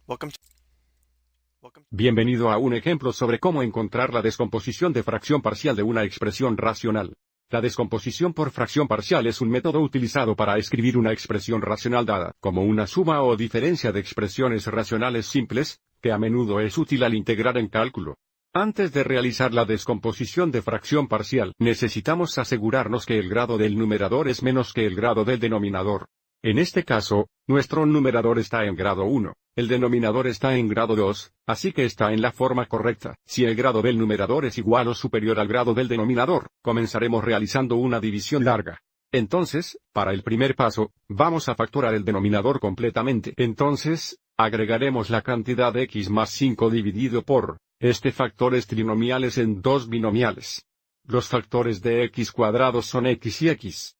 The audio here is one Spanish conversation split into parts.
Welcome to, welcome. Bienvenido a un ejemplo sobre cómo encontrar la descomposición de fracción parcial de una expresión racional. La descomposición por fracción parcial es un método utilizado para escribir una expresión racional dada como una suma o diferencia de expresiones racionales simples, que a menudo es útil al integrar en cálculo. Antes de realizar la descomposición de fracción parcial, necesitamos asegurarnos que el grado del numerador es menos que el grado del denominador. En este caso, nuestro numerador está en grado 1, el denominador está en grado 2, así que está en la forma correcta. Si el grado del numerador es igual o superior al grado del denominador, comenzaremos realizando una división larga. Entonces, para el primer paso, vamos a factorar el denominador completamente. Entonces, agregaremos la cantidad de x más 5 dividido por factores trinomiales en dos binomiales. Los factores de x cuadrados son x y x.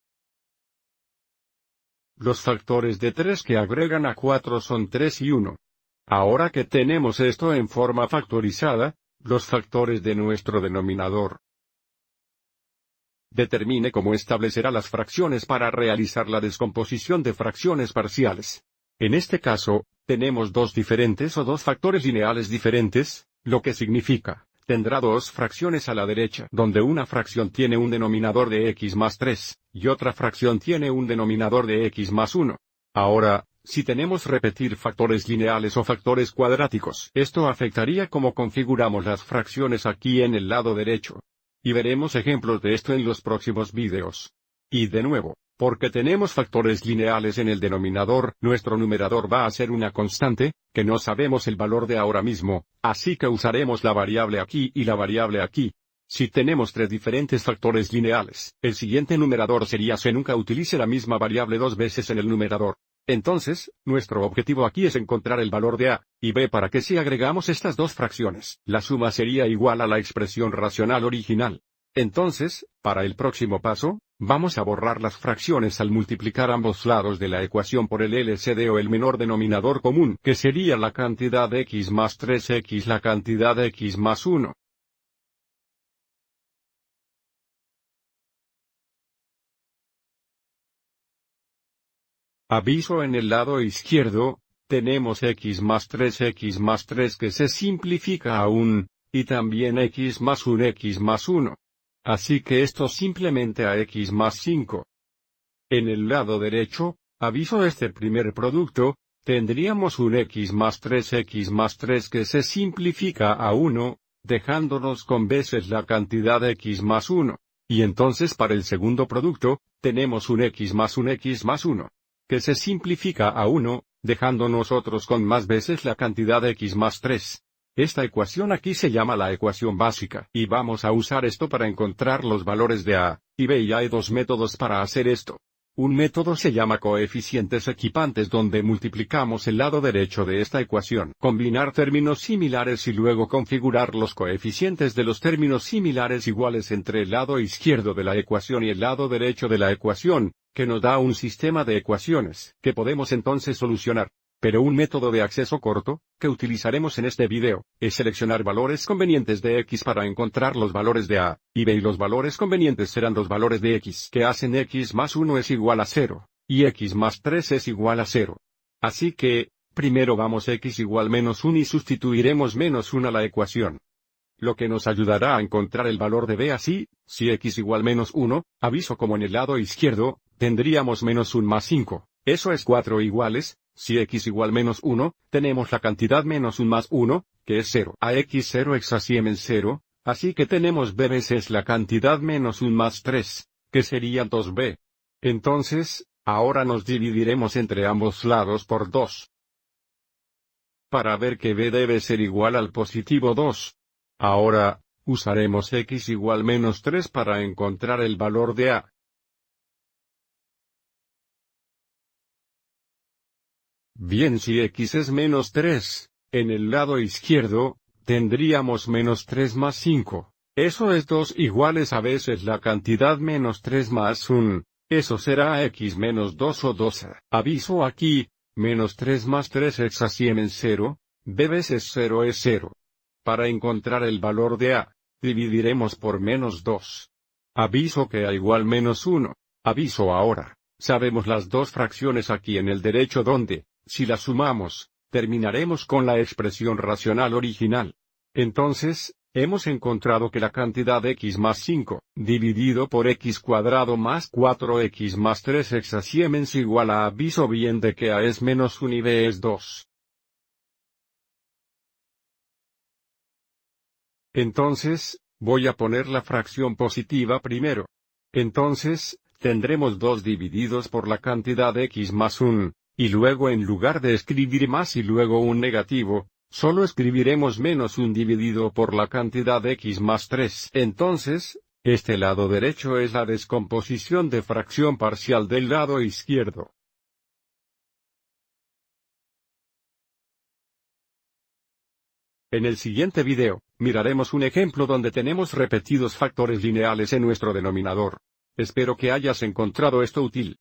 Los factores de 3 que agregan a 4 son 3 y 1. Ahora que tenemos esto en forma factorizada, los factores de nuestro denominador. Determine cómo establecerá las fracciones para realizar la descomposición de fracciones parciales. En este caso, tenemos dos diferentes o dos factores lineales diferentes, lo que significa, tendrá dos fracciones a la derecha, donde una fracción tiene un denominador de x más 3, y otra fracción tiene un denominador de x más 1. Ahora, si tenemos repetir factores lineales o factores cuadráticos, esto afectaría cómo configuramos las fracciones aquí en el lado derecho. Y veremos ejemplos de esto en los próximos vídeos. Y de nuevo, porque tenemos factores lineales en el denominador, nuestro numerador va a ser una constante, que no sabemos el valor de ahora mismo, así que usaremos la variable aquí y la variable aquí. Si tenemos tres diferentes factores lineales, el siguiente numerador sería C. Nunca utilice la misma variable dos veces en el numerador. Entonces, nuestro objetivo aquí es encontrar el valor de A y B para que si agregamos estas dos fracciones, la suma sería igual a la expresión racional original. Entonces, para el próximo paso, vamos a borrar las fracciones al multiplicar ambos lados de la ecuación por el LCD o el menor denominador común, que sería la cantidad de x más 3x la cantidad de x más 1. Aviso: en el lado izquierdo, tenemos x más 3 que se simplifica a 1, y también x más 1. Así que esto simplemente a x más 5. En el lado derecho, aviso: este primer producto, tendríamos un x más 3 que se simplifica a 1, dejándonos con veces la cantidad de x más 1. Y entonces para el segundo producto, tenemos un x más 1, que se simplifica a 1, dejando nosotros con más veces la cantidad de x más 3. Esta ecuación aquí se llama la ecuación básica, y vamos a usar esto para encontrar los valores de A y B, y hay dos métodos para hacer esto. Un método se llama coeficientes equipantes, donde multiplicamos el lado derecho de esta ecuación, combinar términos similares y luego configurar los coeficientes de los términos similares iguales entre el lado izquierdo de la ecuación y el lado derecho de la ecuación, que nos da un sistema de ecuaciones que podemos entonces solucionar. Pero un método de acceso corto, que utilizaremos en este video, es seleccionar valores convenientes de x para encontrar los valores de A y B, y los valores convenientes serán los valores de x que hacen x más 1 es igual a 0, y x más 3 es igual a 0. Así que, primero vamos x igual menos 1 y sustituiremos menos 1 a la ecuación. Lo que nos ayudará a encontrar el valor de B. Así, si x igual menos 1, aviso como en el lado izquierdo, tendríamos menos 1 más 5, eso es 4 iguales. Si x igual menos 1, tenemos la cantidad menos 1 más 1, que es 0. A x0 exasiemen 0, así que tenemos b veces la cantidad menos 1 más 3, que sería 2b. Entonces, ahora nos dividiremos entre ambos lados por 2. Para ver que b debe ser igual al positivo 2. Ahora, usaremos x igual menos 3 para encontrar el valor de A. Bien, si x es menos 3, en el lado izquierdo, tendríamos menos 3 más 5. Eso es 2 iguales a veces la cantidad menos 3 más 1. Eso será x menos 2 o 2a. Aviso aquí, menos 3 más 3 exasiemen 0, b veces 0 es 0. Para encontrar el valor de A, dividiremos por menos 2. Aviso que A igual menos 1. Aviso ahora, sabemos las dos fracciones aquí en el derecho donde, si las sumamos, terminaremos con la expresión racional original. Entonces, hemos encontrado que la cantidad x más 5, dividido por x cuadrado más 4x más 3x a Siemens igual a aviso bien de que a es menos 1 y b es 2. Entonces, voy a poner la fracción positiva primero. Entonces, tendremos 2 divididos por la cantidad x más 1, y luego en lugar de escribir más y luego un negativo, solo escribiremos menos 1 dividido por la cantidad x más 3. Entonces, este lado derecho es la descomposición de fracción parcial del lado izquierdo. En el siguiente video, miraremos un ejemplo donde tenemos repetidos factores lineales en nuestro denominador. Espero que hayas encontrado esto útil.